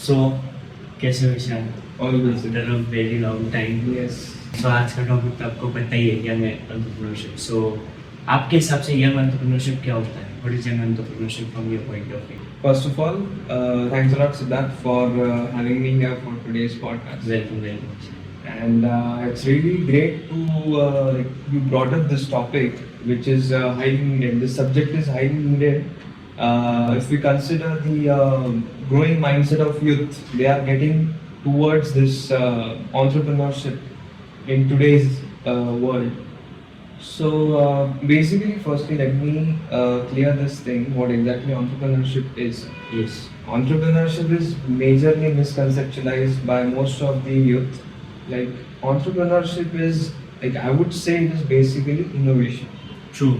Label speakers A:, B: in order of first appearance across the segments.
A: सो कैसे हो विशाल?
B: All good, sir.
A: After a very long time.
B: Yes.
A: सो आज का टॉपिक तो आपको पता ही है, यंग एंटरप्रेन्योरशिप। सो आपके हिसाब से यंग एंटरप्रेन्योरशिप क्या होता है? What is young entrepreneurship from your point of view?
B: First of all, thanks a lot, Siddharth, for having me here for today's podcast.
A: Welcome welcome.
B: And it's really great to you brought up this topic, which is highly needed. This subject is highly needed. If we consider the growing mindset of youth, they are getting towards this entrepreneurship in today's world. So basically, firstly, let me clear this thing. What exactly entrepreneurship is?
A: Yes.
B: Entrepreneurship is majorly misconceptualized by most of the youth. Like entrepreneurship is, like I would say, it is basically innovation.
A: True.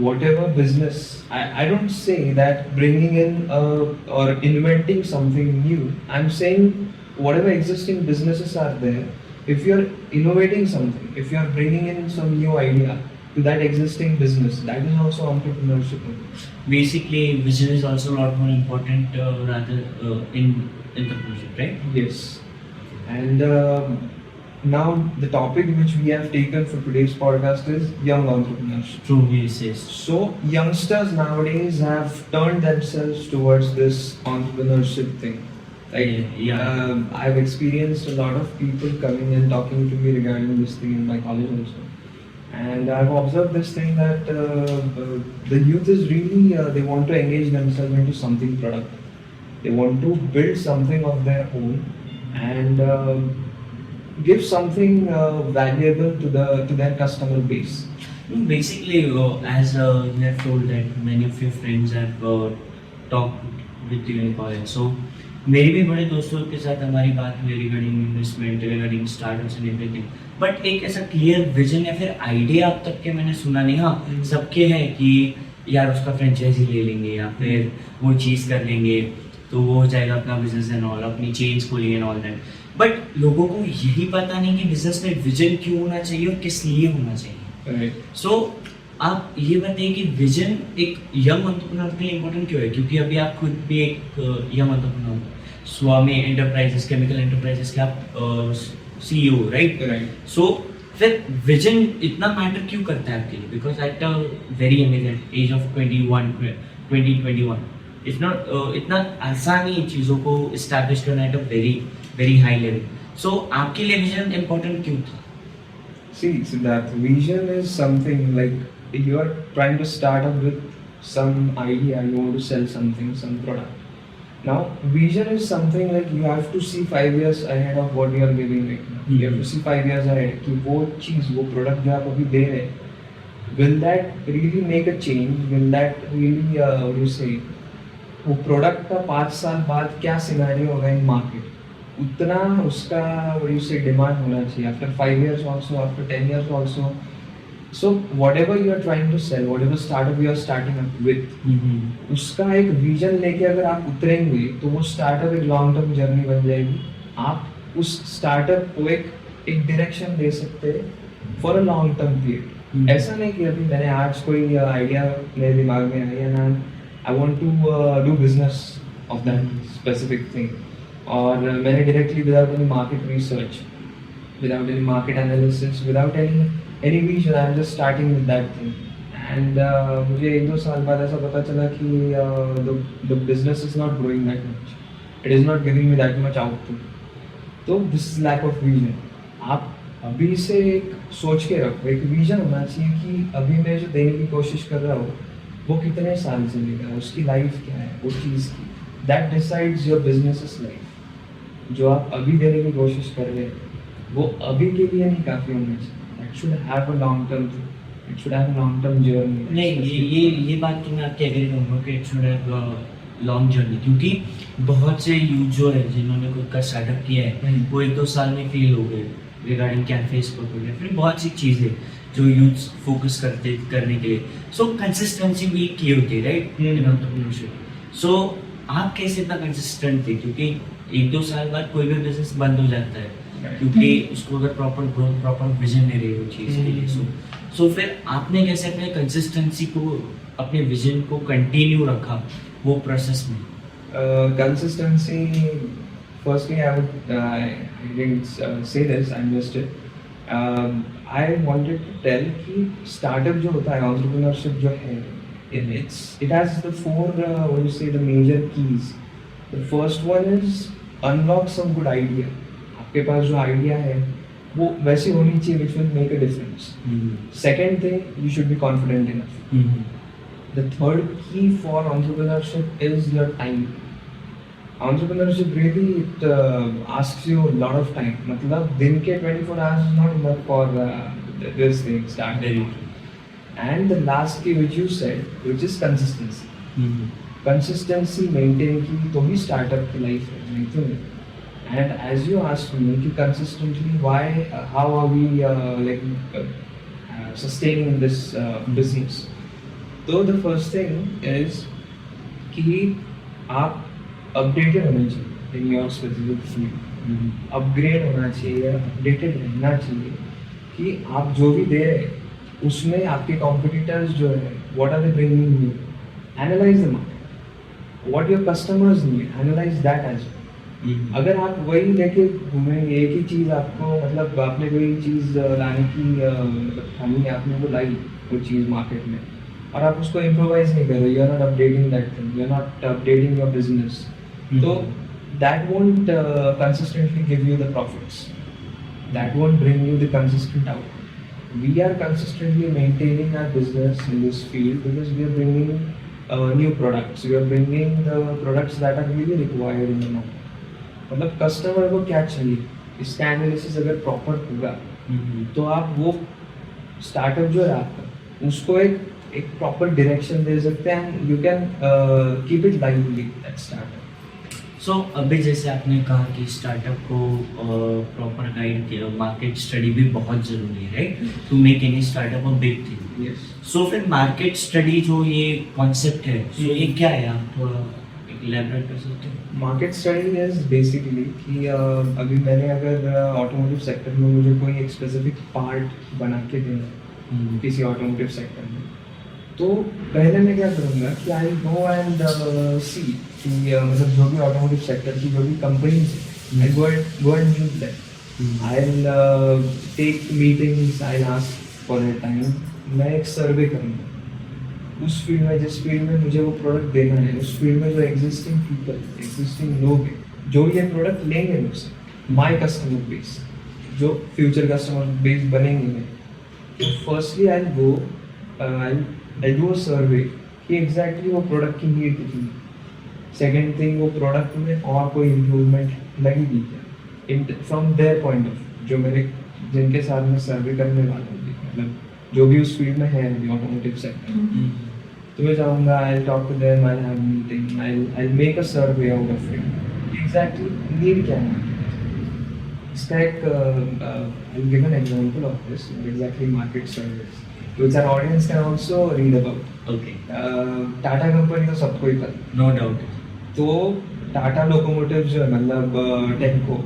B: Whatever business, I don't say that bringing in or inventing something new. I'm saying whatever existing businesses are there, if you're innovating something, if you're bringing in some new idea to that existing business, that is also entrepreneurship.
A: Basically, vision is also a lot more important rather in entrepreneurship, right?
B: Yes. And now the topic which we have taken for today's podcast is young entrepreneurship.
A: True, yes, yes.
B: So youngsters nowadays have turned themselves towards this entrepreneurship thing. Like
A: Yeah.
B: I've experienced a lot of people coming and talking to me regarding this thing in my college also. And I've observed this thing that the youth is really, they want to engage themselves into something productive. They want to build something of their own and give something valuable to their customer base.
A: Basically, as you have told that many of your friends have talked with you in college. So मेरे भी बड़े दोस्तों के साथ हमारी बात हुई regarding investment, regarding startups and everything. But एक ऐसा क्लियर विजन या फिर आइडिया अब तक के मैंने सुना नहीं। हाँ, सबके हैं कि यार उसका फ्रेंचाइजी ले लेंगे या फिर वो चीज़ कर लेंगे तो वो हो जाएगा अपना बिजनेस एंड ऑल, अपनी चेंज खोलेंगे एंड ऑल दैट। बट लोगों को यही पता नहीं कि बिजनेस में विजन क्यों होना चाहिए और किस लिए होना चाहिए। सो आप ये बताइए कि विजन एक यंग एंटरप्रेन्योर के लिए इम्पोर्टेंट क्यों है? क्योंकि अभी आप खुद भी एक यंग एंटरप्रेन्योर, स्वामी एंटरप्राइजेस, केमिकल एंटरप्राइजेस के आप सीईओ, राइट? सो फिर विजन इतना मैटर क्यों करता है आपके लिए? Because at a very young age of 21 it's not इतना आसान ही चीज़ों को इस्टेब्लिश करना at a very very high level. So आपके लिए विजन इम्पोर्टेंट क्यों था?
B: See, Siddharth, vision is something like you are trying to start up with some idea, you want to sell something, some product. Now, vision is something like you have to see 5 years ahead of what you are giving right now. You have to see 5 years ahead कि वो चीज़, वो product जो आप अभी दे रहे हैं, will that really make a change? Will that really, what do you say, वो product का 5 साल बाद क्या scenario होगा in market? उतना उसका what do you say demand होना चाहिए after 5 years also, after 10 years also. So whatever you are trying to sell, whatever startup you are starting up with, उसका एक विजन लेके अगर आप उतरेंगे तो वो स्टार्टअप एक लॉन्ग टर्म जर्नी बन जाएगी। आप उस स्टार्टअप को एक डायरेक्शन दे सकते हैं for a long term period. ऐसा नहीं कि अभी मैंने आज कोई आइडिया मेरे दिमाग में आई है ना, I want to do business of that specific thing, और मैंने directly without any market research, without any market analysis, without any vision, I am just starting with that thing. And मुझे 1-2 साल बाद ऐसा पता चला कि the business is not growing that much, it is not giving me that much output. तो this is lack of vision. आप अभी से एक सोच के रखो, एक विजन होना चाहिए कि अभी मैं जो देने की कोशिश कर रहा हूँ वो कितने साल चलेगा, उसकी लाइफ क्या है वो चीज़ की, that decides your business life. जो आप अभी देने की कोशिश कर रहे हैं वो अभी के लिए नहीं काफ़ी होना चाहिए, it should have a long term, it should have a long term journey.
A: नहीं, ये बात तो मैं आपकी एग्री करूँगा कि it should have long journey, क्योंकि बहुत से यूथ जो है जिन्होंने खुद का स्टार्टअप किया है वो 1-2 साल में फेल हो गए रिगार्डिंग कैफेज को, फिर बहुत सी चीज़ें जो यूथ फोकस करने के लिए। सो कंसिस्टेंसी भी की होती है, राइट, इन एंटरप्रेन्योरशिप। सो आप कैसे इतना कंसिस्टेंट थे? क्योंकि 1-2 साल बाद कोई भी बिजनेस बंद हो जाता है, क्योंकि उसको अगर प्रॉपर ग्रोथ, प्रॉपर विजन नहीं रही वो चीज़ के लिए। सो फिर आपने कैसे अपने कंसिस्टेंसी को, अपने विजन को कंटिन्यू रखा वो प्रोसेस में?
B: Consistency firstly, I didn't say this, I missed it. I wanted to tell कि startup जो होता है, entrepreneurship जो है, it has the four what you say the major keys. The first one is unlock some good idea. आपके पास जो idea है वो वैसी होनी चाहिए which will make a difference. Second thing, you should be confident enough. The third key for entrepreneurship is your time. Entrepreneurship really it asks you a lot of time. मतलब दिन के 24 hours is not enough for this thing start.
A: Very true.
B: And the last key which you said, which is consistency. Consistency maintain की तो ही startup की life है, नहीं तो नहीं. And as you asked me कि consistently why how are we sustaining this business. तो the first thing is कि आप updated होने चाहिए in your specific field. Upgrade होना चाहिए, updated रहना चाहिए कि आप जो भी दे रहे हैं उसमें आपके competitors जो है what are they bringing you. Analyze the market. What your customers need. Analyze that as well. अगर आप वही लेके घूमेंगे एक ही चीज़ आपको मतलब आपने कोई चीज़ लाने की खानी आपने वो लाई वो चीज़ मार्केट में और आप उसको इम्प्रोवाइज नहीं कर रहे you are not updating that thing you are not updating your business तो that won't consistently give you the profits that won't bring you the consistent out we are consistently maintaining our business in this field because we are bringing new products we are bringing the products that are really required in the market मतलब customer को क्या चाहिए इसका analysis अगर proper होगा तो आप वो स्टार्टअप जो है आपका उसको एक प्रॉपर डायरेक्शन दे सकते हैं you can keep it lively that startup
A: so अभी जैसे आपने कहा कि स्टार्टअप को प्रॉपर गाइड किया मार्केट स्टडी भी बहुत ज़रूरी है right to make any startup a big thing
B: yes
A: so फिर मार्केट स्टडी जो ये कॉन्सेप्ट है so ये क्या है आप थोड़ा इलैबोरेट कर सकते हैं
B: मार्केट स्टडी इज बेसिकली कि अभी मैंने अगर ऑटोमोटिव सेक्टर में मुझे कोई एक स्पेसिफिक पार्ट बना के देना है किसी ऑटोमोटिव सेक्टर में तो पहले मैं क्या करूँगा कि आई गो एंड सी कि मतलब जो भी ऑटोमोटिव सेक्टर की जो भी कंपनीज है I go and meet them I will take meetings I ask for a time मैं एक सर्वे करूँगा उस फील्ड में जिस फील्ड में मुझे वो प्रोडक्ट देना है उस फील्ड में जो एग्जिस्टिंग पीपल एग्जिस्टिंग लोग हैं जो ये प्रोडक्ट लेंगे मुझसे माय कस्टमर बेस जो फ्यूचर कस्टमर बेस बनेंगे मैं firstly I go I do a सर्वे कि एग्जैक्टली वो प्रोडक्ट की नीड कितनी है सेकेंड थिंग वो प्रोडक्ट में और कोई इम्प्रूवमेंट लगेगी क्या फ्रॉम देयर पॉइंट ऑफ जो मेरे जिनके साथ मैं सर्वे करने वाला हूँ मतलब जो भी उस फील्ड में है ऑटोमोटिव सेक्टर तो मैं चाहूँगा I talk to them I have meeting I make a survey out of it exactly need क्या है इसका एक I give an example of this exactly market surveys which our audience can also read about
A: okay
B: Tata company तो सबको ही पता
A: no doubt
B: तो Tata locomotive जो है मतलब टेक्को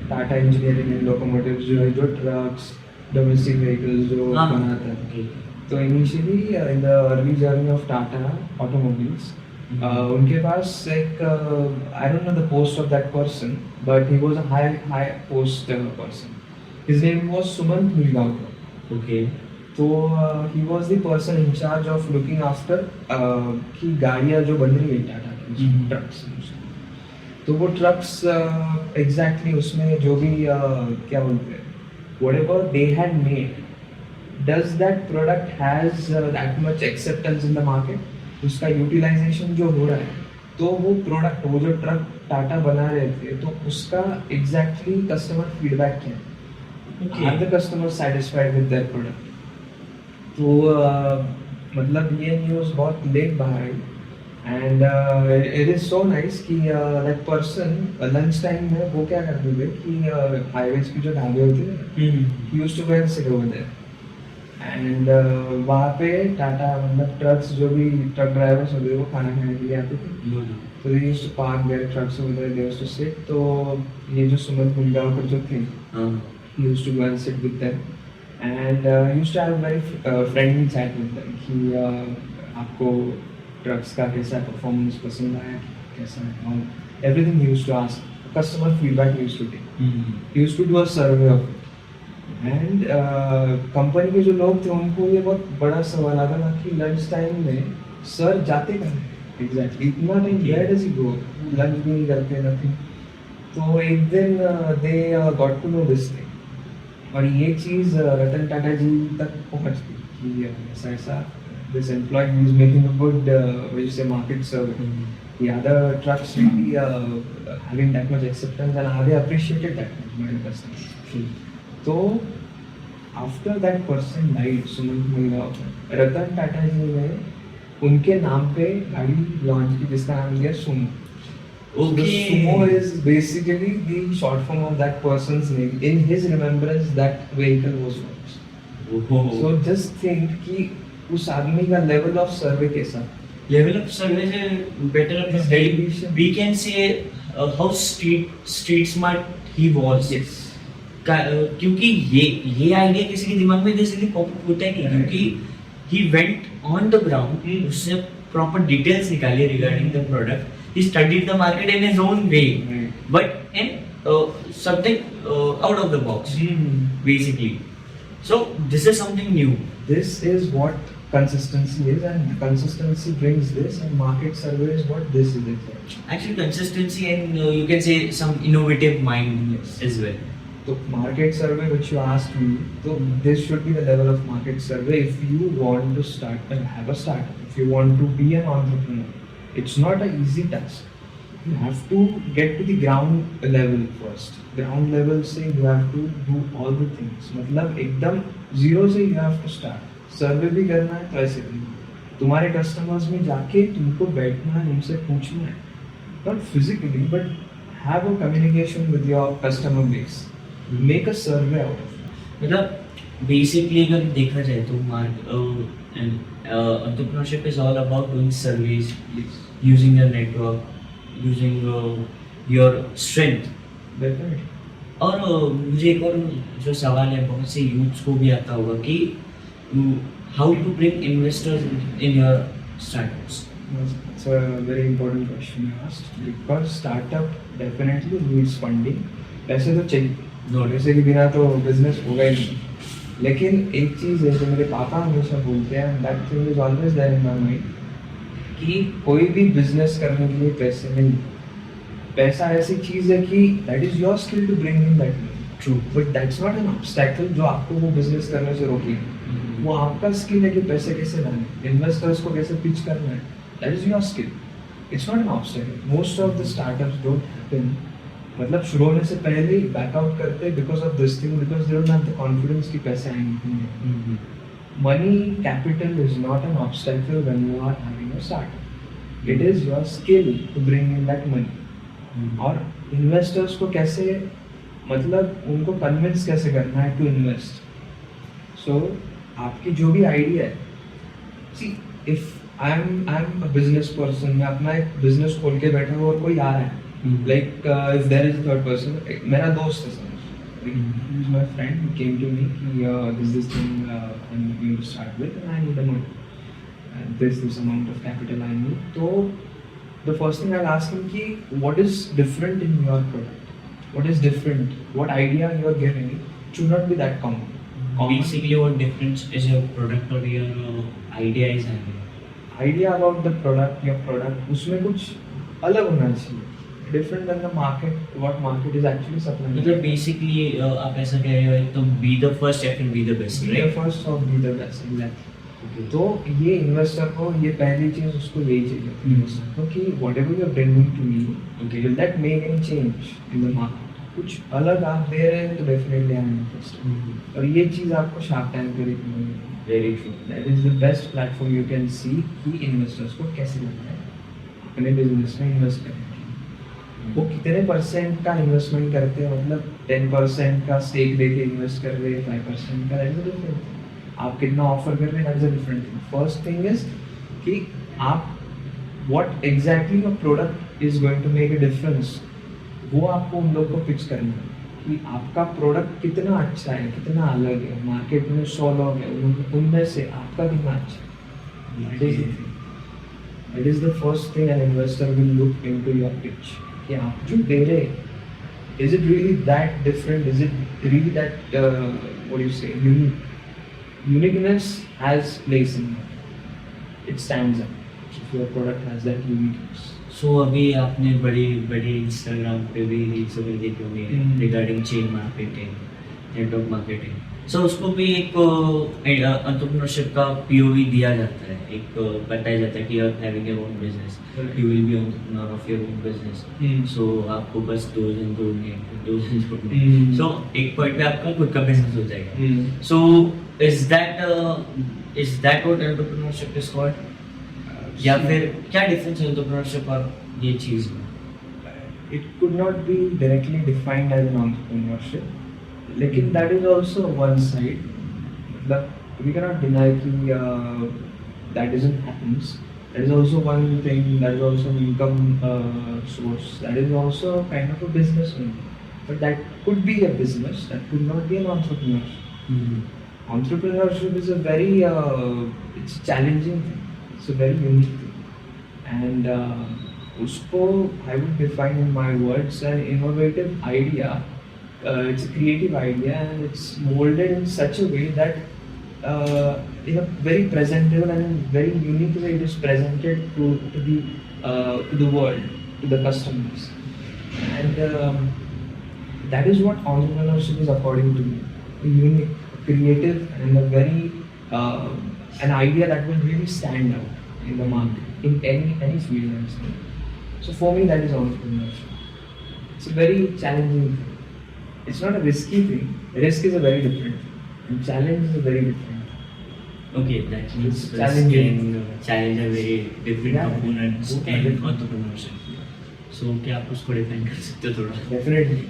B: टाटा इंजीनियरिंग लोकोमोटिव जो है जो ट्रक्स डोमेस्टिक व्हीकल्स जो बनाता है तो initially in the early journey of Tata automobiles उनके पास एक I don't know the post of that person but he was a high post person his name was Sumant Mulgaonkar
A: okay
B: तो he was the person in charge of looking after की गाड़ियाँ जो बन रही है टाटा की ट्रक्स तो वो ट्रक्स एग्जैक्टली उसमें जो भी क्या बोलते हैं whatever they had made, does that product has that much acceptance in the market? उसका utilization जो हो रहा है तो वो प्रोडक्ट वो जो ट्रक टाटा बना रहे थे तो उसका एग्जैक्टली कस्टमर फीडबैक क्या है are the customer satisfied with their product तो मतलब ये न्यूज़ बहुत लेट बाहर आई and it is so nice कि दैट पर्सन लंच टाइम में वो क्या करते थे कि हाईवेज की जो ढाबे होते हैं he used to go and sit over there and वहाँ पे टाटा मतलब ट्रक्स जो भी ट्रक ड्राइवर्स होते थे वो खाना खाने के लिए आते थे तो they used to park their trucks over there they used to sit तो ये जो सुमंत मुलगांवकर जो थे he used to go and sit with them and used to have very friendly chat with them कि आपको ट्रक्स का कैसा परफॉर्मेंस पसंद आया कैसा है और everything used to ask customer feedback used to take.
A: Hmm,
B: He used to do a survey of it. And company के जो लोग थे उनको ये बहुत बड़ा सवाल आता था कि लंच टाइम में सर जाते कहाँ हैं एग्जैक्टली, इतना time where does he go, lunch भी नहीं करते नथिंग. तो एक दिन they got to know this thing, और ये चीज़ रतन टाटा जी तक पहुंच गई कि ऐसा ऐसा this employ is making a good which से market survey. The other trucks really having that much acceptance, and they appreciated that much by the customers. तो after that person died, Sumant Mangrao, Ratan Tata ji ने उनके नाम पे गाड़ी लॉन्च की जिसका नाम दिया Sumo.
A: Okay.
B: Sumo is basically the short form of that person's name. In his remembrance, that vehicle was launched.
A: ओहो.
B: So just think कि उस आदमी का level of survey कैसा.
A: Level of service is better.
B: His dedication.
A: We can say how street smart he was.
B: Yes.
A: क्योंकि ये idea किसी के दिमाग में जैसे पॉप होता है कि क्योंकि he went on the ground, उसने प्रॉपर डिटेल्स निकाली regarding the product. He studied the market in his own way,
B: Right.
A: but in something out of the box, basically. So this is something new.
B: This is what consistency is, and consistency brings this, and market survey is what this is exactly.
A: Actually, consistency and you can say some innovative mind
B: Yes.
A: as well.
B: So market survey, which you asked me, so this should be the level of market survey if you want to start and have a startup. If you want to be an entrepreneur, it's not an easy task. You have to get to the ground level first. Ground level से you have to do all the things. मतलब एकदम zero से you have to start. सर्वे भी करना है तो ऐसे भी. तुम्हारे कस्टमर्स में जाके तुमको बैठना है, उनसे पूछना है. Not physically, but have a communication with your customer base. Make a survey out of it.
A: मतलब बेसिकली अगर देखा जाए तो entrepreneurship is all about doing surveys,
B: Yes.
A: using your network, using your strength.
B: Definitely.
A: और मुझे एक और जो सवाल है बहुत से यूथ्स को भी आता होगा कि how to bring investors in your startups.
B: It's a very important question you asked, because startup definitely needs funding. पैसे तो चाहिए, पैसे के बिना तो बिजनेस होगा ही नहीं. लेकिन एक चीज़ है जो मेरे पापा हमेशा बोलते हैं, that thing is always there in my mind, कि कोई भी बिजनेस करने के लिए पैसे नहीं. पैसा ऐसी चीज़ है कि that is your skill to bring in that money.
A: True.
B: But that's not an obstacle जो आपको वो बिजनेस करने से रोकेगी. वो आपका स्किल है कि पैसे कैसे लाने, इन्वेस्टर्स को कैसे पिच करना है. That is your skill. It's not an obstacle. Most of the startups don't happen, मतलब शुरू होने से पहले ही बैकआउट करते because of this thing, because they don't have the confidence कि पैसे आएंगे. Money capital is not an obstacle when you are having a startup. It is your skill to bring in that money. और investors को कैसे, मतलब उनको convince कैसे करना है टू इन्वेस्ट. सो आपकी जो भी आइडिया है, see if I am a business person, मैं अपना एक बिजनेस खोल के बैठा हूँ और कोई आ रहा है, like if there is a third person, मेरा दोस्त है समझ, he is my friend, he came to me कि this thing I need to start with and I need a money, this amount of capital I need. तो the first thing I'll ask him ki what is different in your product, what is different, what idea you are giving should not be that common.
A: Basically what difference is your product or your idea is having.
B: Idea about the product, your product, उसमें कुछ अलग होना चाहिए, different than the market, what market is actually supplying.
A: मतलब basically आप ऐसा कह रहे हो तो बी द फर्स्ट या फिर be the best,
B: be the
A: right?
B: first or be the best, exactly. तो ये इन्वेस्टर को ये पहली चीज उसको यही चाहिए इन्वेस्टर को कि whatever you are bringing to me,
A: Okay.
B: will that make any change in the market. कुछ अलग आप दे रहे हैं तो डेफिनेटली आई एम इंटरेस्टेड. और ये चीज़ आपको शार्क टैंक पे देखने को मिलेगी.
A: Very true.
B: That is the best platform you can see कि इन्वेस्टर्स को कैसे लगता है अपने बिजनेस में इन्वेस्ट करने की. वो कितने परसेंट का इन्वेस्टमेंट करते हैं, मतलब 10% का स्टेक दे के इन्वेस्ट कर रहे हैं, 5% का, दैट इज डिफरेंट. आप कितना ऑफर कर रहे हैं, that is a different thing. First thing is कि आप what exactly your product is going to make a difference, वो आपको उन लोगों को पिच करना है कि आपका प्रोडक्ट कितना अच्छा है, कितना अलग है. मार्केट में 100 लोग हैं, उनमें से आपका कितना अच्छा है. That is the first thing an investor will look into your pitch, कि आप जो दे रहे is it really that different? Is it really that what do you say, unique? Uniqueness has place in it. It stands out. If your product has that uniqueness.
A: सो अभी आपने बड़ी बड़ी Instagram पे भी रील्स वगैरह देखी होंगी
B: हम्म।
A: Regarding chain marketing, network marketing. So उसको भी एक एंटरप्रेन्योरशिप का पीओवी दिया जाता है, एक बताया जाता है कि you are having your own business, you will be owner of your own business. So आपको बस 2 जन जोड़ने, 2 जन जोड़ने।
B: हम्म।
A: सो एक पॉइंट पे आपका खुद का बिजनेस हो जाएगा। So is that what entrepreneurship is called? या फिर क्या डिफरेंस है एंटरप्रेन्योरशिप और ये चीज़ में?
B: It could not be directly defined as an entrepreneurship. लेकिन that is also one side. मतलब we cannot deny कि that doesn't happens. That is also one thing. That is also an income source. That is also kind of a business only. But that could be a business. That could not be an entrepreneurship. Entrepreneurship is a very it's a challenging thing. It's a very unique thing. And उसको I would define in my words an innovative idea. It's a creative idea and it's molded in such a way that in a very presentable and in very unique way it is presented to the world, to the customers. And that is what entrepreneurship is according to me. A unique, creative and a very an idea that will really stand out in the market, in any field I'm saying. So for me that is entrepreneurship. It's a very challenging thing. It's not a risky thing. Risk is a very different thing. And challenge is a very different thing.
A: Okay, that means
B: It's
A: risk
B: challenging.
A: and challenge are very different
B: Yeah.
A: components
B: Both are
A: in
B: different.
A: entrepreneurship. So क्या आप उसको define कर सकते हो थोड़ा?
B: Definitely.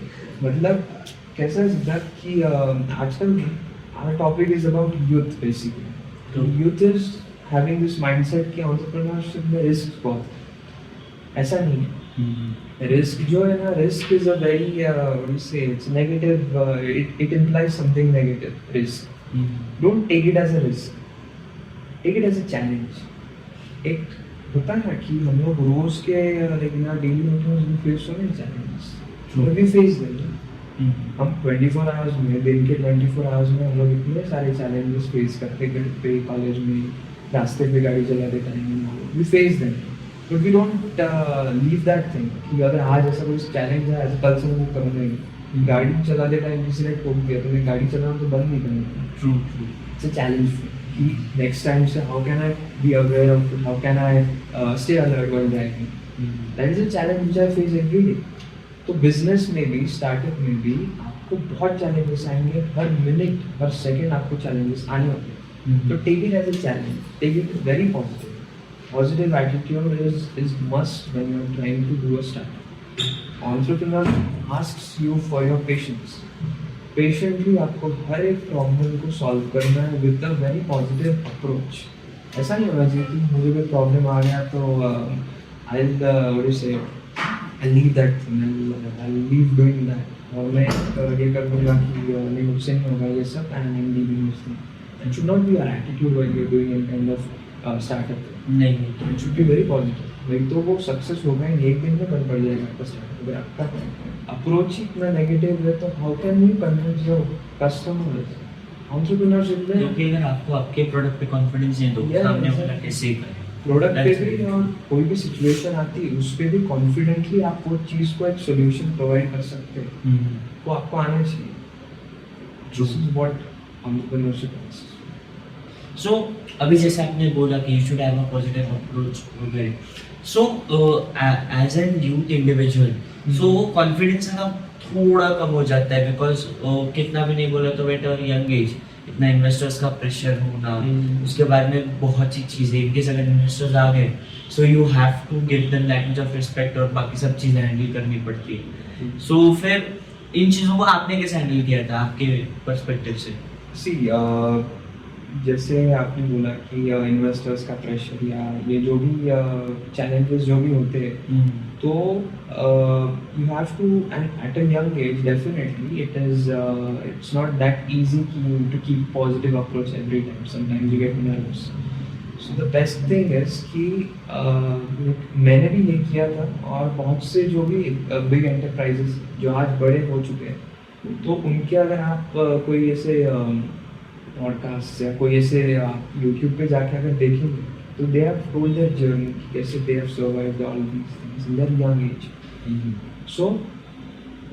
B: मतलब कैसा है सिद्धार्थ कि आजकल our topic is about youth basically.
A: True.
B: Youth is having this mindset कि entrepreneurship में risk बहुत है. ऐसा नहीं है. Risk जो है ना, risk is a very what do you say, it's negative, it implies something negative. Risk. Don't take it as a risk. Take it as a challenge. एक होता है ना कि हम लोग रोज के लेकिन डेली में फेस हो रहे challenges,
A: True.
B: We face them. हम 24 आवर्स में, दिन के 24 आवर्स में हम लोग इतने सारे चैलेंजेस फेस करते हैं, घर पे, कॉलेज में, रास्ते पे गाड़ी चलाते time, we face them. But we don't leave that thing कि अगर आज ऐसा कोई चैलेंज है, ऐसा कल से मैं वो करूँगा ही। गाड़ी चलाते टाइम किसी ने ठोक दिया तो मैं गाड़ी चलाना तो बंद नहीं करूँगा।
A: True true.
B: It's a challenge कि next time से how can I be aware of it, how can I stay alert while driving. That is a challenge which I face every day. तो बिजनेस में भी, startup में भी आपको बहुत challenges आएंगे, हर मिनट हर सेकंड आपको चैलेंजेस आने होते हैं। तो take it as a challenge, take it very positive. Positive attitude is must when you are trying to do a startup. Entrepreneur asks you for your patience. Patiently आपको हर एक problem को solve करना है with a very positive approach. ऐसा नहीं होना चाहिए कि मुझे कोई प्रॉब्लम आ गया तो I leave that thing, I leave doing that, और मैं ये कर दूंगा कि नहीं मुझसे नहीं होगा ये सब, and I am leaving this thing. That should not be your attitude when you are doing any kind of startup.
A: नहीं
B: it should be very positive. नहीं तो वो सक्सेस होगा ही, एक दिन में बन पड़ जाएगा आपका स्टार्टअप। अगर आपका अप्रोच ही इतना नेगेटिव है तो how can you convince your customers? Entrepreneurship में
A: क्योंकि अगर आपको आपके प्रोडक्ट पे कॉन्फिडेंस नहीं है तो
B: Yeah,
A: सामने
B: exactly.
A: वाला कैसे करें?
B: प्रोडक्ट पे
A: That's
B: भी
A: it.
B: और कोई भी सिचुएशन आती है उस पे भी कॉन्फिडेंटली आप वो चीज़ को एक सोल्यूशन प्रोवाइड कर सकते हैं। वो आपको आना चाहिए। This is what entrepreneurship is.
A: So अभी जैसे आपने बोला कि you should have a positive approach वगैरह, so as an youth individual so confidence है ना थोड़ा कम हो जाता है, बिकॉज कितना भी नहीं बोला तो एट अ यंग एज इतना इन्वेस्टर्स का प्रेशर होना, उसके बाद में बहुत सी चीज़ें, इनकेस अगर इन्वेस्टर्स आ गए so you have to give them that much of respect और बाकी सब चीज़ें हैंडल करनी पड़ती है। सो फिर इन चीज़ों को आपने कैसे हैंडल किया था आपके पर्सपेक्टिव से?
B: सी जैसे आपने बोला कि इन्वेस्टर्स का प्रेशर या ये जो भी चैलेंजेस जो भी होते हैं, तो you have to, and at a young age definitely it is it's not that easy to keep positive approach every time. Sometimes you get nervous, so the best thing is कि मैंने भी ये किया था, और बहुत से जो भी बिग एंटरप्राइजेस जो आज बड़े हो चुके हैं, तो उनके अगर आप कोई ऐसे पॉडकास्ट या कोई ऐसे आप यूट्यूब पे जाके अगर देखेंगे, तो they have told their journey, कैसे they have survived all these things in their young age. So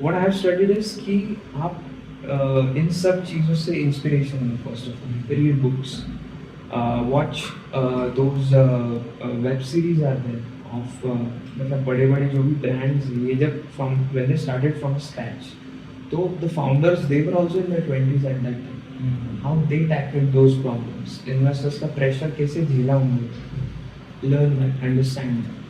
B: what I have studied is कि आप इन सब चीज़ों से इंस्पिरेशन लो. First of all read books, watch those web series are there of मतलब बड़े बड़े जो भी brands हैं, ये जब from when they started from scratch, तो the founders they were also in their 20s at that time. How they tackled those problems, investors का pressure कैसे झेला उन्होंने, learn that, understand that.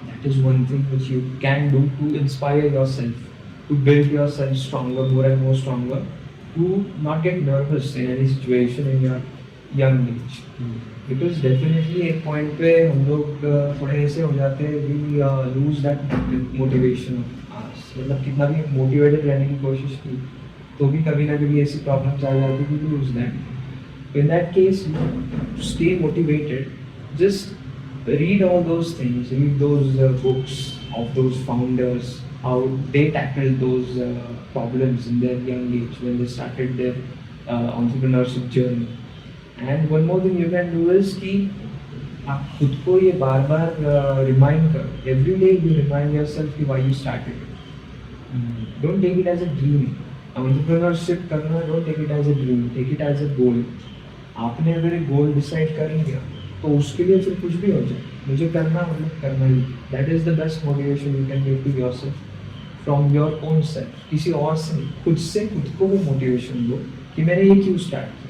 B: That is one thing which you can do to inspire yourself, to build yourself stronger, more and more stronger, to not get nervous in any situation in your young age. Because definitely एक point पे हम लोग थोड़े ऐसे हो जाते हैं, we lose that motivation of us. मतलब कितना भी motivated रहने की कोशिश की, तो भी कभी ना कभी ऐसी problems आ जाती है, we lose that. In that case, stay motivated. Just read all those things, read those books of those founders, how they tackled those problems in their young age when they started their entrepreneurship journey. And one more thing you can do is कि आप खुद को ये बार बार remind करो, every day you remind yourself कि why you started. Don't take it as a dream. Entrepreneurship करना, don't take it as a dream, take it as a goal. आपने अगर एक गोल डिसाइड कर लिया, तो उसके लिए फिर कुछ भी हो जाए, मुझे करना मतलब करना ही. That is the best motivation you can give to yourself from your own self. किसी और से नहीं, खुद से खुद को वो मोटिवेशन दो कि मैंने ये क्यों स्टार्ट किया,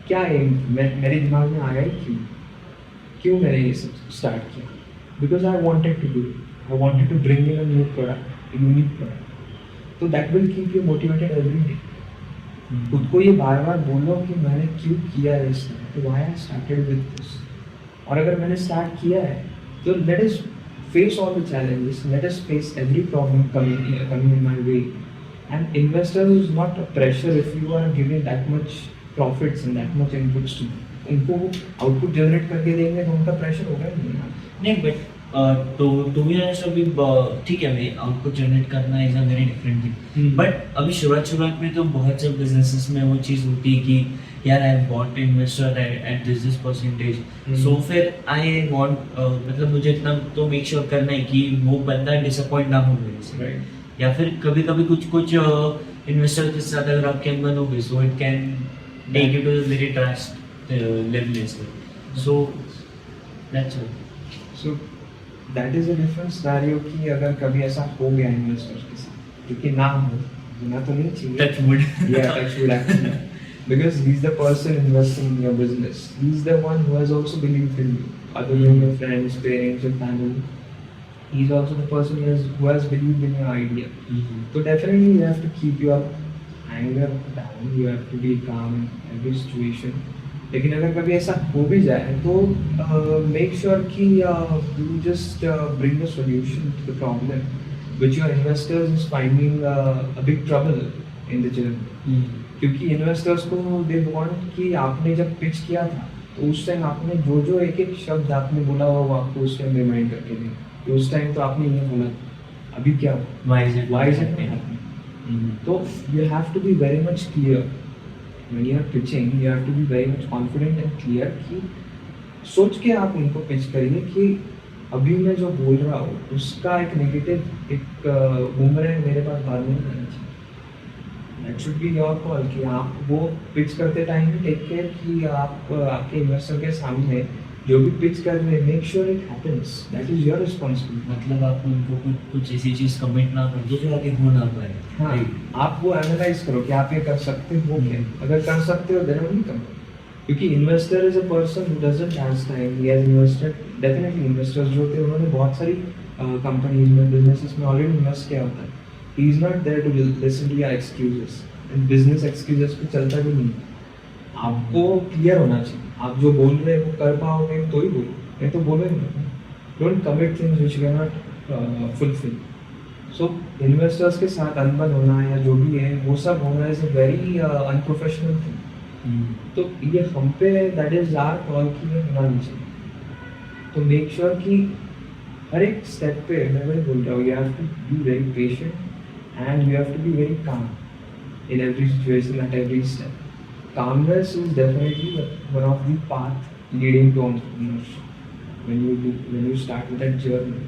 B: क्या एम मेरे दिमाग में आया ही क्यों मैंने ये सब स्टार्ट किया. Because I wanted to do it, I wanted to bring in a new product, unique product. तो that will keep you motivated every day. खुद को ये बार बार बोलो कि मैंने क्यों किया है इस तरह, तो why I started with this. और अगर मैंने स्टार्ट किया है, तो let us face all the challenges, let us face every problem coming in my way. And investors is not a pressure if you are giving that much profits and that much inputs to. उनको output generate करके देंगे तो उनका pressure होगा ही
A: नहीं. But तो भी अभी ठीक है भाई, आउटपुट जनरेट करना is a very different thing. But अभी शुरुआत में तो बहुत से बिजनेसेस में वो चीज़ होती है कि यार I bought investor at this percentage, so फिर आई वांट मतलब मुझे इतना तो मेक श्योर करना है कि वो बंदा डिसअपॉइंट ना हो मेरे से.
B: राइट.
A: या फिर कभी कभी कुछ इन्वेस्टर के साथ अगर आपके अनबन हो गई, so it can take you to the very trust level as well. So that's all.
B: So that is a different scenario कि अगर कभी ऐसा हो गया इन्वेस्टर के साथ, क्योंकि ना हो, होना तो नहीं चाहिए.
A: Touch wood.
B: Yeah, touch wood actually. Because he's the person investing in your business. He's the one who has also believed in you. Other than your friends, parents, and family, he's also the person who has believed in your idea. So definitely you have to keep your anger down, you have to be calm in every situation. लेकिन अगर कभी ऐसा हो भी जाए, तो make sure कि you just bring a solution to the problem which your investors is finding a big trouble in the journey. क्योंकि investors को they want कि आपने जब pitch किया था, तो उस टाइम आपने जो एक एक शब्द आपने बोला हुआ वो आपको उस टाइम रिमाइंड करके दें कि उस टाइम तो आपने ये बोला, अभी क्या
A: why is it
B: नहीं happening. So you have to be very much clear when you are pitching. You have to be very much confident and clear कि सोच के आप उनको पिच करिए कि अभी मैं जो बोल रहा हूँ उसका एक नेगेटिव एक बूमरैंग मेरे पास बाद में नहीं आना चाहिए. That should be your call कि आप वो पिच करते टाइम में टेक केयर कि आप आपके इन्वेस्टर के सामने जो भी पिच कर रहे हैं, make sure it happens. That is your responsibility.
A: मतलब आप उनको कुछ ऐसी चीज़ कमिट ना कर दो जो आगे हो ना पाए.
B: हाँ, आप वो एनालाइज करो कि आप ये कर सकते हो क्या. अगर कर सकते हो देन ओनली कम. क्योंकि investor is a person who doesn't have time. He has invested. Definitely investors जो होते हैं उन्होंने बहुत सारी कंपनीज में, बिजनेसेस में ऑलरेडी इन्वेस्ट किया होता है. He is not there to listen to your excuses. And business excuses पे चलता भी नहीं. आपको क्लियर होना चाहिए, आप जो बोल रहे हैं वो कर पाओगे तो ही बोलो, नहीं तो बोलो ही नहीं. Don't commit things which you can not fulfil. So investors के साथ अनबन होना या जो भी है वो सब होना is a very unprofessional thing. तो ये हम पे दैट इज आर कॉल की ये होना नहीं चाहिए. तो मेक श्योर कि हर एक स्टेप पे मैं वही बोल रहा हूँ, you have to be very patient and you have to be very calm in every situation at every step. Calmness is definitely one of the path leading to entrepreneurship. When you start with that journey,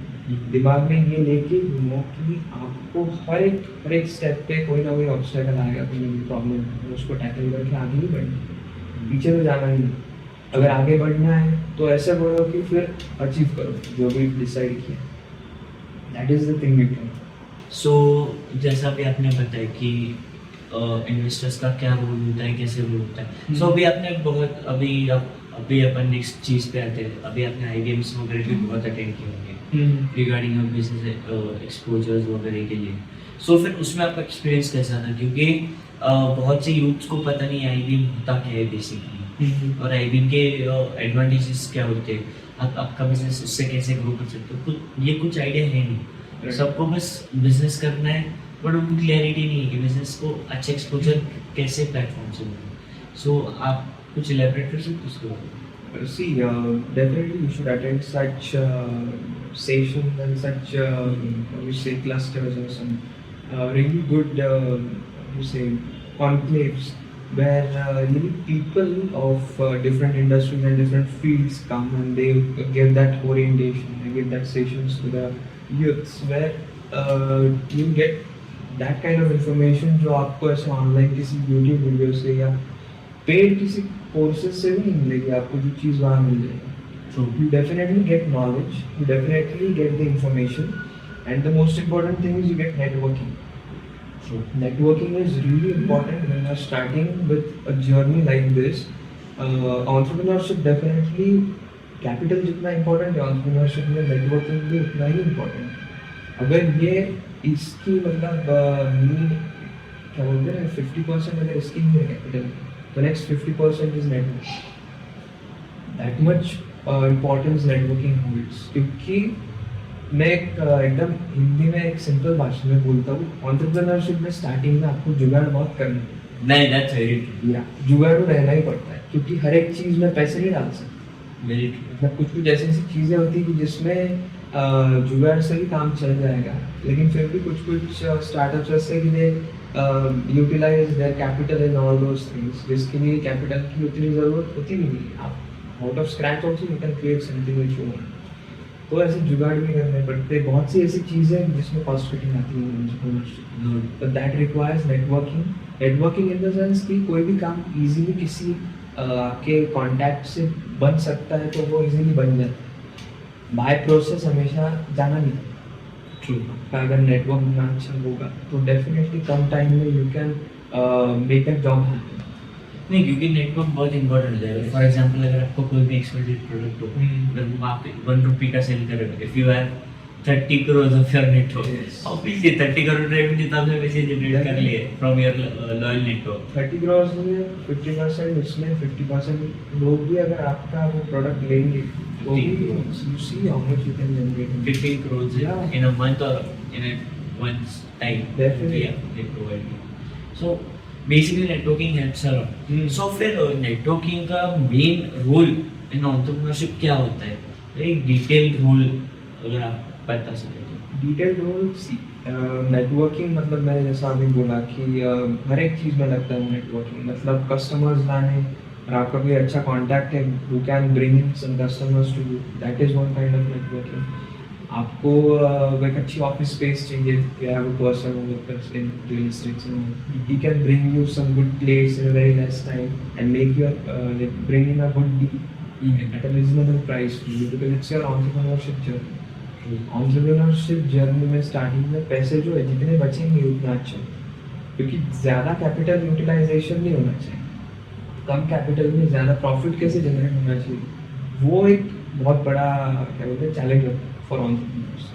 B: दिमाग में ये लेके घूमो कि आपको हर एक step पे कोई ना कोई ऑब्स्टेकल आएगा, कोई ना कोई प्रॉब्लम है, उसको टैकल करके आगे ही बढ़ना है, पीछे तो जाना ही नहीं. अगर आगे बढ़ना है तो ऐसे बढ़ो कि फिर अचीव करो जो भी डिसाइड किया. That is the thing you can.
A: So जैसा भी आपने बताया कि इन्वेस्टर्स का क्या रोल होता है, कैसे रोल होता है. सो अभी आपने बहुत अभी अपन नेक्स्ट चीज़ पे आते हैं. अभी आपने आईबीएम्स वगैरह भी बहुत अटेंड किए होंगे रिगार्डिंग बिजनेस एक्सपोजर्स वगैरह के लिए. सो फिर उसमें आपका एक्सपीरियंस कैसा था, क्योंकि बहुत से यूथ्स को पता नहीं आईबीएम होता क्या है बेसिकली, और आईबीएम के एडवांटेजेस क्या होते हैं, आप आपका बिजनेस उससे कैसे ग्रो कर सकते हो. ये कुछ आइडिया है नहीं, सबको बस बिजनेस करना है, बट उनको क्लैरिटी नहीं है कि बिजनेस को अच्छा एक्सपोजर कैसे प्लेटफॉर्म से मिले. सो आप कुछ इलेबरेट कर सकते हो उसके बारे में.
B: See, definitely you should attend such sessions and such you say clusters or some really good you say conclaves where really people of different industries and different fields come and they give that orientation, they give that sessions to the youths where you get that kind of information जो आपको ऐसे online किसी YouTube video से या paid किसी courses से भी नहीं मिलेगी. आपको जो चीज़ वहाँ मिल जाएगी. You definitely get knowledge, you definitely get the information, and the most important thing is you get networking. Networking is really important when you're starting with a journey like this. Entrepreneurship definitely, capital जितना important है entrepreneurship में, networking भी उतना ही important है. अगर ये इसकी मतलब क्या बोलते हैं 50% अगर इसकी नहीं है capital, the next 50% is network. That much importance networking holds. क्योंकि मैं एकदम हिंदी में एक सिंपल भाषा में बोलता हूँ, एंटरप्रेन्योरशिप में स्टार्टिंग में आपको जुगाड़ बहुत करना है.
A: नहीं, दैट्स वेरी ट्रू.
B: या जुगाड़ रहना ही पड़ता है, क्योंकि हर एक चीज़ में पैसे नहीं डाल सकते.
A: Very true.
B: मतलब कुछ ऐसी ऐसी चीज़ें होती हैं कि जिसमें जुगाड़ से भी काम चल जाएगा, लेकिन फिर भी कुछ स्टार्टअप्स ऐसे कि they utilize their capital in all those things, जिसके लिए कैपिटल की उतनी ज़रूरत होती भी नहीं. आप out of scratch also you can create something which you want. तो ऐसे जुगाड़ भी करने पड़ते. बहुत सी ऐसी चीज़ें जिसमें कॉस्ट कटिंग आती है, तो that requires networking in the sense कि कोई भी काम इजीली किसी आपके कॉन्टैक्ट से बन सकता है, तो वो इजीली बन जाता है. बाय प्रोसेस हमेशा जाना नहीं.
A: ट्रू.
B: अगर नेटवर्क ना अच्छा होगा तो डेफिनेटली कम टाइम में you can make that job happen.
A: नहीं, क्योंकि नेटवर्क बहुत इंपॉर्टेंट है. फॉर एग्जांपल अगर आपको कोई भी एक्सपेंसिव प्रोडक्ट हो, अगर वो आप 1 रुपये का सेल कर रहे हो, if you have 30 crores of your network, obviously 30 crore revenue तो आपने वैसे जनरेट कर लिए from your loyal network.
B: 30 crores में 50% इसमें 50% लोग भी अगर आपका वो प्रोडक्ट लेंगे तो you see how much you can generate.
A: 15 crores
B: Yeah.
A: in a month or in a month's time.
B: Definitely.
A: Yeah, they provide you. So basically networking helps a lot. So फिर networking का main role in entrepreneurship क्या होता है? एक detailed role अगर आप बता सके तो.
B: डिटेल रोल नेटवर्किंग मतलब मैंने जैसा अभी बोला कि हर एक चीज़ में लगता है नेटवर्किंग. मतलब कस्टमर्स लाने, और आपका कोई अच्छा कॉन्टैक्ट है who can bring in some customers to you, that is one kind of networking. आपको एक अच्छी ऑफिस स्पेस चाहिए, you have a person workers in real estate, he can bring you some good place in a very less time and make you bring in a good deal at a reasonable price for you, because it's your entrepreneurship journey. Entrepreneurship journey में starting में पैसे जो है जितने बचेंगे उतना अच्छा, क्योंकि ज़्यादा कैपिटल यूटिलाइजेशन नहीं होना चाहिए. कम कैपिटल में ज़्यादा प्रॉफिट कैसे जनरेट होना चाहिए, वो एक बहुत बड़ा क्या बोलते हैं चैलेंज होता है फॉर एंटरप्रेन्योर्स.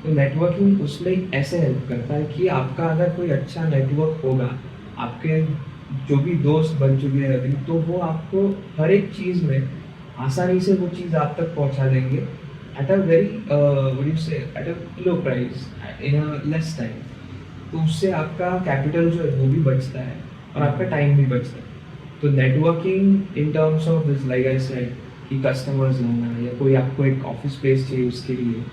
B: तो नेटवर्किंग उसमें ऐसे हेल्प करता है कि आपका अगर कोई अच्छा नेटवर्क होगा, आपके जो भी दोस्त बन चुके हैं अभी, तो वो आपको हर एक चीज़ में आसानी से वो चीज़ आप तक पहुंचा देंगे at a very what do you say, at a low price in a less time. तो उससे आपका कैपिटल जो है वो भी बचता है और आपका टाइम भी बचता है. तो networking in terms of this like I said कि कस्टमर्स लाना या कोई आपको एक ऑफिस स्पेस चाहिए उसके लिए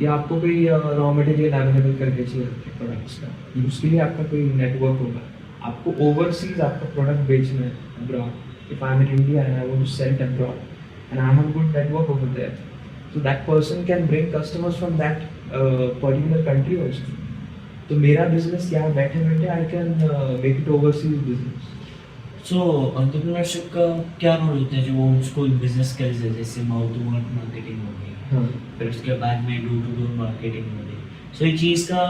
B: या आपको कोई रॉ मटेरियल अवेलेबल करके चाहिए आपके प्रोडक्ट्स का, उसके लिए आपका कोई नेटवर्क होगा। आपको ओवरसीज आपका प्रोडक्ट बेचना है abroad, if I am in India and I want to sell it abroad and I have good network over there, so that person can bring customers from that particular country also. तो मेरा business क्या है, बैठे बैठे I can make it overseas business.
A: So entrepreneurship का क्या role होता है जो ओल्ड स्कूल बिजनेस स्किल्स है, जैसे माउथ टू माउथ मार्केटिंग हो गई,
B: हाँ
A: फिर उसके बाद में डोर टू डोर मार्केटिंग हो गई, सो ये चीज़ का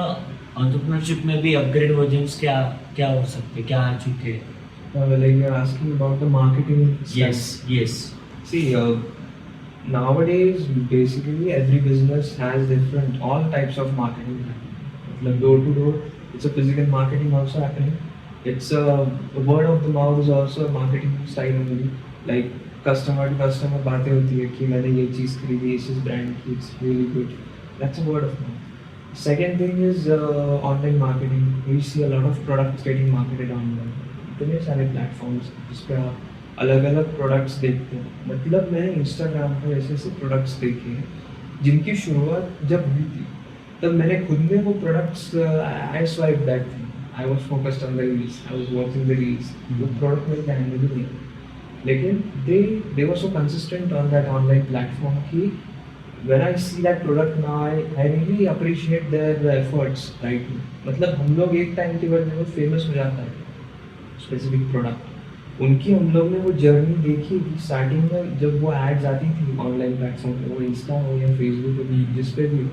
A: एंटरप्रेन्योरशिप में भी अपग्रेड वर्जन्स क्या क्या हो सकते हैं, क्या आ चुके हैं?
B: like you're asking about the marketing
A: yes yes
B: see nowadays basically every business has different all types of marketing happening. Like door to door, it's a physical marketing also happening. It's a word of the mouth is also a marketing style only. Like customer to customer बातें होती है कि मैंने ये चीज़ खरीदी इस brand की, it's really good. That's a word of mouth. Second thing is online marketing. We see a lot of products getting marketed online. इतने सारे platforms जिस पे आप अलग अलग प्रोडक्ट्स देखते हैं। मतलब मैंने इंस्टाग्राम पर ऐसे ऐसे प्रोडक्ट्स देखे हैं जिनकी शुरुआत जब हुई थी तब मैंने खुद में वो products I swipe that thing, I was focused on the reels, I was watching the reels, वो प्रोडक्ट मेरे ध्यान में भी नहीं, लेकिन they were so consistent on that online platform कि when I see that product now I really appreciate their efforts right. मतलब हम लोग एक टाइम के बाद में फेमस हो जाता है स्पेसिफिक प्रोडक्ट, उनकी हम लोग ने वो जर्नी देखी कि स्टार्टिंग में जब वो एड्स आती थी ऑनलाइन प्लेटफॉर्म पे, वो इंस्टा हो या फेसबुक हो जिस पे भी,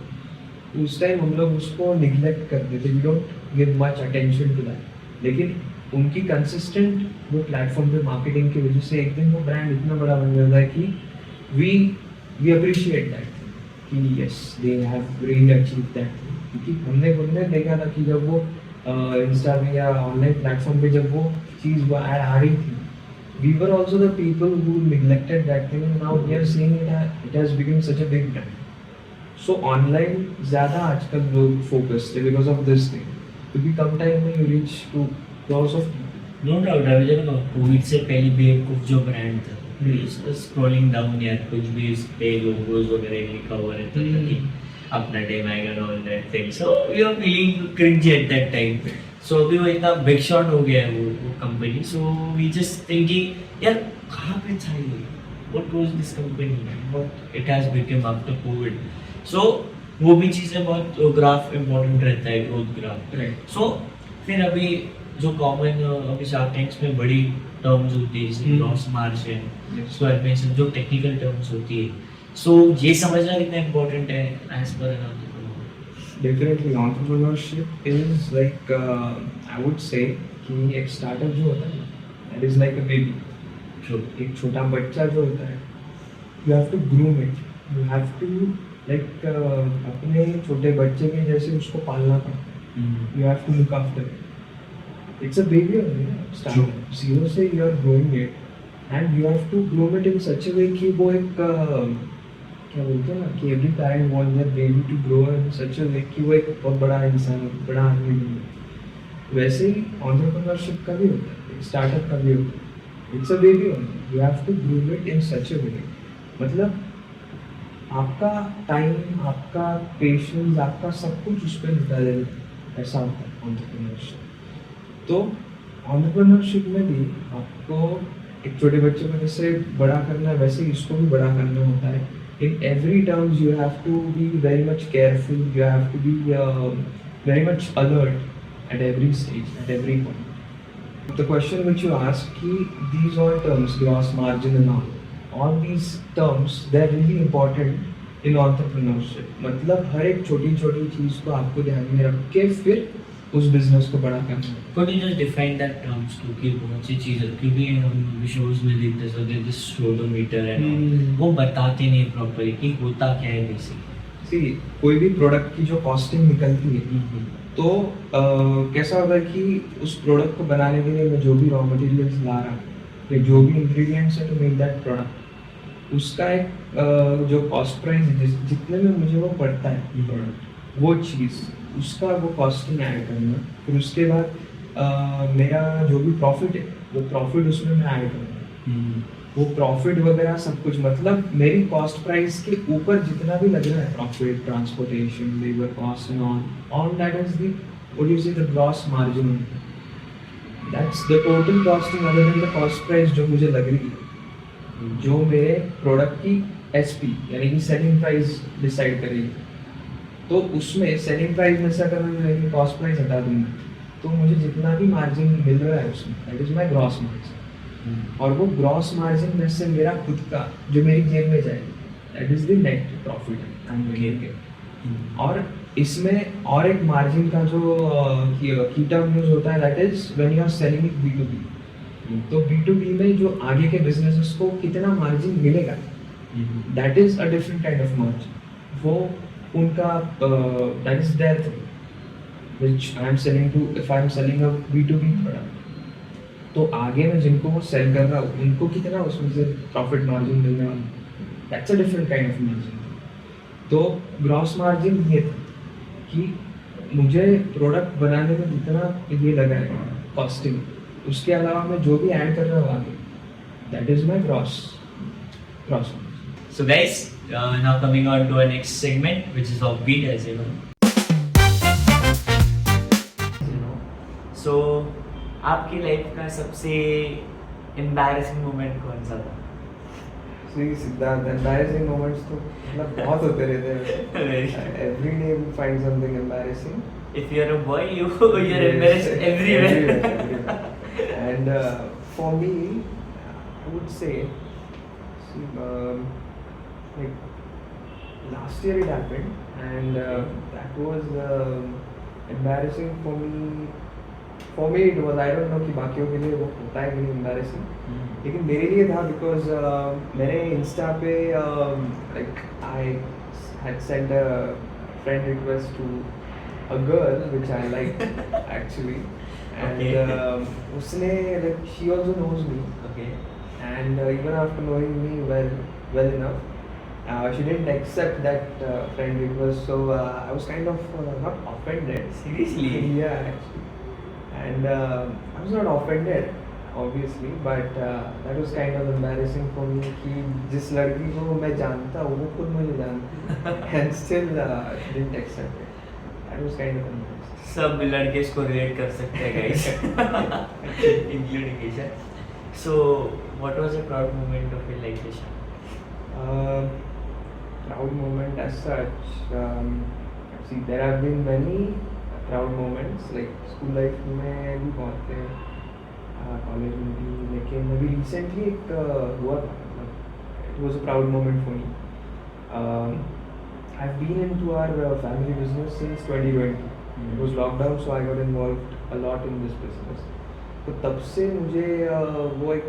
B: उस टाइम हम लोग उसको निगलेक्ट करते थे, we don't give much attention to that. लेकिन उनकी कंसिस्टेंट वो प्लेटफॉर्म पे मार्केटिंग की वजह से एक दिन वो ब्रांड इतना बड़ा बन जाता है कि वी अप्रिशिएट दैट कि yes they have really achieve that. क्योंकि हमने खुद ने देखा था कि जब वो इंस्टा पे या ऑनलाइन प्लेटफॉर्म पे जब वो चीज़ वो ऐड आ रही थी, we were also the people who neglected that thing and now we are seeing it has become such a big brand. So online ज़्यादा आजकल लोग focused है because of this thing, क्योंकि कम टाइम में you reach to crores of people.
A: No doubt अभी देखो Covid से पहले बेवकूफ जो ब्रांड था स्क्रॉलिंग डाउन यार कुछ भी इस पे लोगोज वगैरह लिखा हुआ रहता था कि अपना टाइम आएगा and all that thing, so we are feeling cringe at that time. So अभी वो इतना बिग शॉट हो गया है वो company, so we just thinking यार कहाँ पे था ये, what was this company, what it has become after COVID. So वो भी चीज़ें बहुत ग्राफ इम्पोर्टेंट रहता है, ग्रोथ ग्राफ।
B: Right.
A: So फिर अभी जो कॉमन अभी शार्क टैंक्स में बड़ी टर्म्स होती है जैसे gross margin,
B: Yes.
A: Square pension, जो टेक्निकल टर्म्स होती है, सो ये समझना कितना इम्पोर्टेंट है as per
B: Definitely entrepreneurship is like I would say कि एक स्टार्टअप जो होता है ना, that is like a baby. एक छोटा बच्चा जो होता है, you have to groom it, you have to like अपने छोटे बच्चे के जैसे उसको पालना पड़ता है, you have to look after it. It's a baby only, startup. Zero से you are growing it and you have to groom it in such a way कि वो एक क्या बोलते हैं ना कि every parent want their baby to grow in such a way कि वो एक बहुत बड़ा इंसान, बड़ा आदमी बने। वैसे ही एंटरप्रेन्योरशिप का भी होता है, स्टार्टअप का भी होता है, it's a baby only, you have to groom it in such a way. मतलब आपका टाइम, आपका पेशेंस, आपका सब कुछ उस पर लुटा देना, ऐसा होता है एंटरप्रेन्योरशिप। तो एंटरप्रेन्योरशिप में भी आपको एक छोटे बच्चे को जैसे बड़ा करना है वैसे ही इसको भी बड़ा करना होता है। In every terms you have to be very much careful, you have to be very much alert at every stage, at every point. The question which you asked, ki these all terms, gross margin and all these terms, they are really important in entrepreneurship. मतलब हर एक छोटी छोटी चीज़ को आपको ध्यान में रख के फिर उस बिजनेस को बड़ा करना है।
A: Could you just define that terms, क्योंकि बहुत सी चीज़ है, क्योंकि हम शोज में देखते हैं they just show the meter and all, वो बताते नहीं प्रॉपर्ली कि होता क्या है बेसिक।
B: See, कोई भी प्रोडक्ट की जो कॉस्टिंग निकलती है तो कैसा होगा कि उस प्रोडक्ट को बनाने के लिए मैं जो भी रॉ मटेरियल्स ला रहा हूँ या जो भी इंग्रेडिएंट्स है टू मेक दैट प्रोडक्ट, उसका एक जो कॉस्ट प्राइस है जितने में मुझे वो पड़ता है प्रोडक्ट, वो चीज़ उसका वो कॉस्टिंग ऐड करना, फिर उसके बाद मेरा जो भी प्रॉफिट है वो प्रॉफिट उसमें मैं ऐड करूँगा, वो प्रॉफिट वगैरह सब कुछ, मतलब मेरी कॉस्ट प्राइस के ऊपर जितना भी लग रहा है, profit, transportation, labour cost and on that is the what you say the gross margin, that's the total costing other than the cost price जो मुझे लग रही है, जो मेरे प्रोडक्ट की एसपी यानी कि सेलिंग प्राइस डिसाइड करेगी। तो उसमें सेलिंग प्राइस में से अगर मैं मेरी कॉस्ट प्राइस हटा दूंगा तो मुझे जितना भी मार्जिन मिल रहा है उसमें, that is my gross margin, और वो ग्रॉस मार्जिन में से मेरा खुद का जो मेरी जेब में जाएगी, that is the net profit I am getting. और इसमें और एक मार्जिन का जो की टर्म यूज होता है, that is when you are selling it B2B। तो B2B में जो आगे के बिजनेसेस को कितना मार्जिन मिलेगा, that is a different kind of margin. वो उनका that is there thing which I am selling to, if I am selling a B2B product, तो आगे में जिनको वो सेल कर रहा हूँ उनको कितना उसमें से प्रॉफिट मार्जिन मिलने वाला, that's a different kind of margin. तो ग्रॉस मार्जिन ये था कि मुझे प्रोडक्ट बनाने में जितना ये लगा है कॉस्टिंग, उसके अलावा मैं जो भी ऐड कर रहा हूँ आगे, that is my gross margin.
A: So guys, now coming on to our next segment, which is offbeat, as you know. So, आपकी लाइफ का सबसे एम्बैरेसिंग मोमेंट कौन सा था?
B: See, Siddharth, embarrassing moments तो मतलब बहुत होते रहते हैं। Every day we find something embarrassing.
A: If you're a boy, you're embarrassed everywhere.
B: everywhere. And for me, I would say, see, like last year it happened, and that was embarrassing for me. For me it was, I don't know कि बाकियों के लिए वो होता है कि नहीं embarrassing, लेकिन मेरे लिए था because मैंने इंस्टा पे like I had sent a friend request to a girl which I liked actually, and
A: Okay.
B: उसने like she also knows me,
A: Okay.
B: and even after knowing me well enough, she didn't accept that friend request, so I was kind of not offended.
A: Seriously?
B: Yeah, actually. And I was not offended obviously, but that was kind of embarrassing for me कि जिस लड़की को मैं जानता हूँ वो खुद मुझे जानती है, and still she didn't accept it. That was kind of embarrassing.
A: सब लड़के इसको रिलेट कर सकते हैं guys, including Isha. So, what was a proud moment of your life, Isha?
B: Proud moment as such, see there have been many proud moments, like school life में भी बहुत थे, कॉलेज में भी, लेकिन अभी रिसेंटली एक हुआ था, मतलब it was a proud moment for me. I've been into our family business since 2020. It was lockdown, so I got involved a lot in this business. तो तब से मुझे वो एक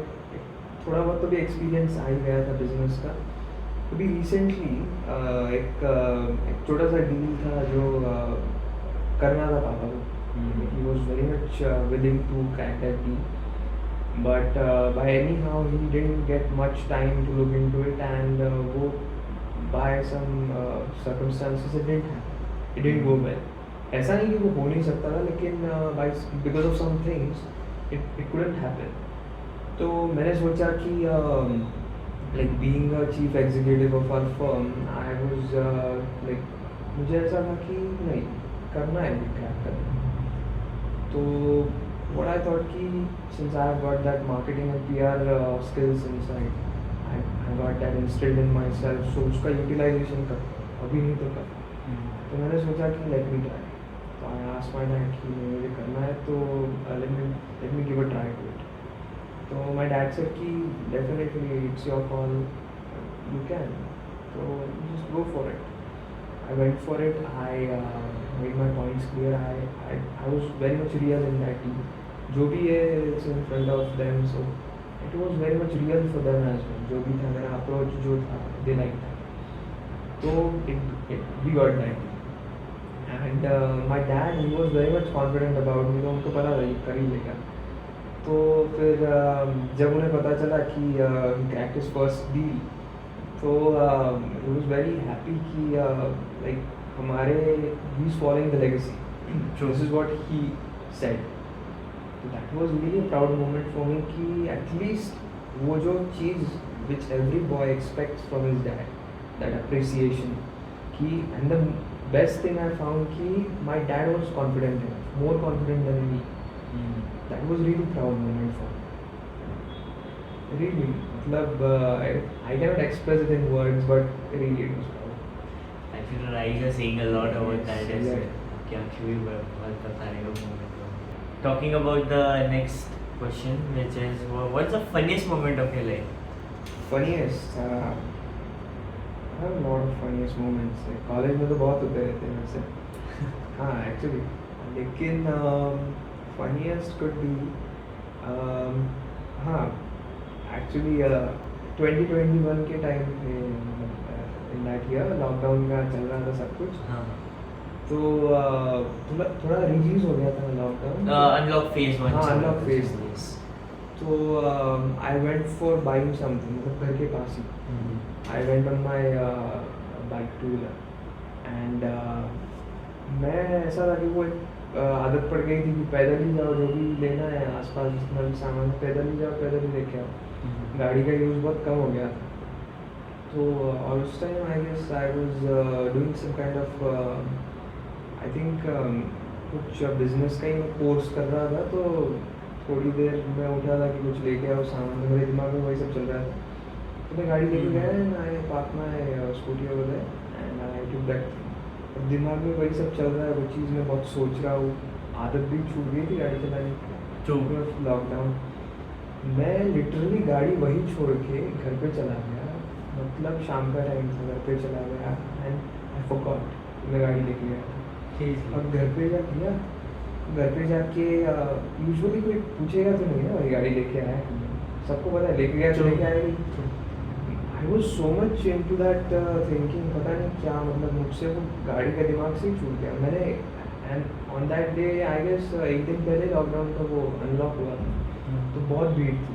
B: थोड़ा बहुत तो भी एक्सपीरियंस आ ही गया था बिजनेस का। अभी रिसेंटली एक छोटा सा डील था जो करना था पापा को। He was very much willing to crack that deal, but by anyhow he didn't get much time to look into it, and वो by some circumstances it didn't go well. ऐसा नहीं कि वो हो नहीं सकता था, लेकिन because of some things it couldn't happen. तो मैंने सोचा कि like being a chief executive of our firm, I was like मुझे ऐसा था कि नहीं करना है, क्रैक करना है। तो what I thought कि since I have got that marketing and PR skills inside, I got that instilled in myself, so उसका utilization कर, अभी नहीं तो कर। तो मैंने सोचा कि let me try. तो I asked my dad कि मुझे करना है, तो let me give a try to it. तो my dad said कि definitely it's your call, you can, so just go for it. I went for it. I made my points clear. I was very much real in that team. जो भी है it's in front of them, so it was very much real for them as well. जो भी था मेरा approach जो था, they liked that. तो we got that. And my dad, he was very much confident about me. तो उनको पता था ये कर ही लेगा। तो फिर जब उन्हें पता चला कि he cracked his first deal, तो he was very happy कि like हमारे he is following the legacy. This is what he said. तो that was really a proud moment for me कि एटलीस्ट वो जो चीज़ which every boy expects from his dad, that appreciation कि and the best thing I found कि my dad was confident enough, more confident than me. That was really proud moment for me. Really, मतलब I cannot express it in words, but really it was proud.
A: I feel your eyes are saying a lot about
B: Yes,
A: that as well.
B: yeah.
A: कि actually बहुत बता रहे हो moment को. Talking about the next question, which is what's the funniest moment of your life?
B: Funniest, I have a lot of funniest moments. College में तो बहुत होते रहते हैं वैसे. हाँ एक्चुअली, लेकिन funniest could be हाँ एक्चुअली 2021 के टाइम पे इन दैट ईयर लॉकडाउन का चल रहा था सब कुछ.
A: हाँ.
B: तो थोड़ा थोड़ा रिलीज हो गया था लॉकडाउन.
A: Unlock phase 1.
B: हाँ, unlock phase.
A: Yes.
B: तो I went for buying something, मतलब घर के पास ही. I went on my bike two wheeler and मैं ऐसा था कि वो एक आदत पड़ गई थी कि पैदल ही जाओ, जो भी लेना है आसपास जितना भी सामान पैदल ही जाओ, पैदल ही लेके आओ. गाड़ी का यूज़ बहुत कम हो गया था. तो और उस time I guess I was doing some kind of I think कुछ बिजनेस का ही मैं कोर्स कर रहा था. तो थोड़ी देर मैं उठा था कि कुछ लेके आओ सामान, तो मेरे दिमाग में वही सब चल रहा था. तो मैं गाड़ी लेके गया and I park my scooty over there and I took that. अब दिमाग में वही सब चल रहा है, वो चीज़ मैं बहुत सोच रहा हूँ. आदत भी छूट गई थी गाड़ी चलाने की, लॉकडाउन. मैं लिटरली गाड़ी वही छोड़ के घर पे चला गया. मतलब शाम का टाइम था, घर पे चला गया एंड आई फॉरगॉट मैं गाड़ी लेके गया था. अब घर पे जाके यूजुअली कोई पूछेगा तो नहीं ना भाई गाड़ी लेके आया है, सबको पता है लेके गया तो लेके आएगा. I was so much into that thinking, पता नहीं क्या मतलब मुझसे वो गाड़ी का दिमाग से ही छूट गया. मैंने and on that day I guess एक दिन पहले लॉकडाउन का वो अनलॉक हुआ था. तो बहुत भीड़ थी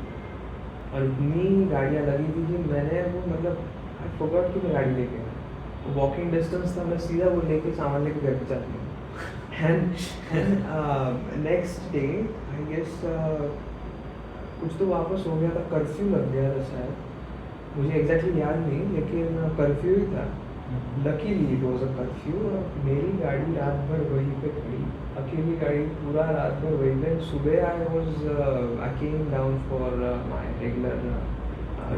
B: और इतनी गाड़ियाँ लगी थी कि मैंने वो मतलब आई फॉरगॉट कि मैं गाड़ी लेके आया. वॉकिंग डिस्टेंस था, मैं सीधा वो लेके सामान लेके घर पे चला गया. And next day I guess कुछ तो वापस हो गया था, कर्फ्यू लग गया था शायद, मुझे एग्जैक्टली याद नहीं, लेकिन कर्फ्यू ही था. Luckily it was a curfew. मेरी गाड़ी रात भर वहीं पे खड़ी, अकेली गाड़ी पूरा रात भर वहीं पे. सुबह I came down for my regular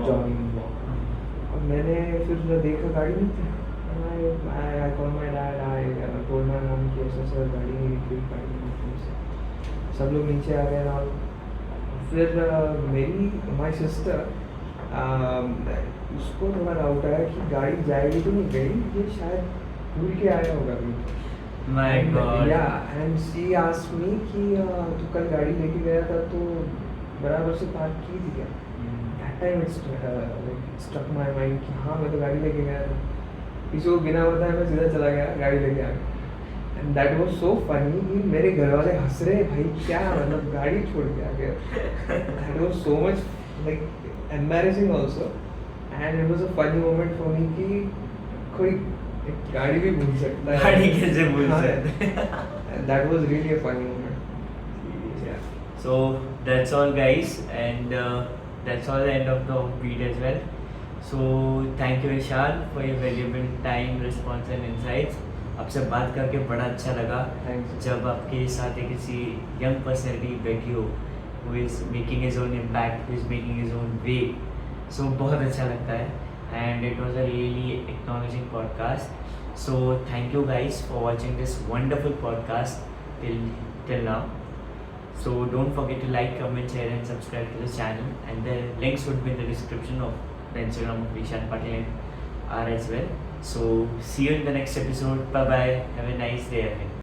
B: jogging walk. अब मैंने फिर देखा गाड़ी नहीं थी. I called my dad, I told my mom कि ऐसा गाड़ी नहीं निकली, गाड़ी नहीं निकली. सब लोग नीचे आ गए और फिर मेरी माई सिस्टर उसको थोड़ा डाउट आया कि गाड़ी जाएगी तो नहीं गई, ये शायद भूल के आया होगा अभी.
A: My God.
B: Yeah, and she asked me कि तू कल गाड़ी लेके गया था तो बराबर से पार्क की थी क्या? That time it struck my mind कि हाँ मैं तो गाड़ी लेके गया था. किसी को बिना बताए मैं सीधा चला गया, गाड़ी लेके आ गया. And that was so funny कि मेरे घर वाले हंस रहे, भाई क्या मतलब गाड़ी छोड़ के आ गया. That was so much like embarrassing also and it was a funny moment for me कि कोई एक गाड़ी भी भूल सकता है.
A: गाड़ी कैसे भूल सकते.
B: That was really a funny moment.
A: So that's all guys, and that's all the end of the video as well. So thank you Vishal for your valuable time, response and insights. आपसे बात करके बड़ा अच्छा लगा.
B: Thanks.
A: जब आपके साथ एक किसी यंग पर्सनैलिटी बैठी हो who is making his own impact, who is making his own way, so बहुत अच्छा लगता है. And it was a really acknowledging podcast. So thank you guys for watching this wonderful podcast till now. So don't forget to like, comment, share and subscribe to the channel, and the links would be in the description of the Instagram of Vishan Patil and R as well. So see you in the next episode. Bye bye. Have a nice day ahead.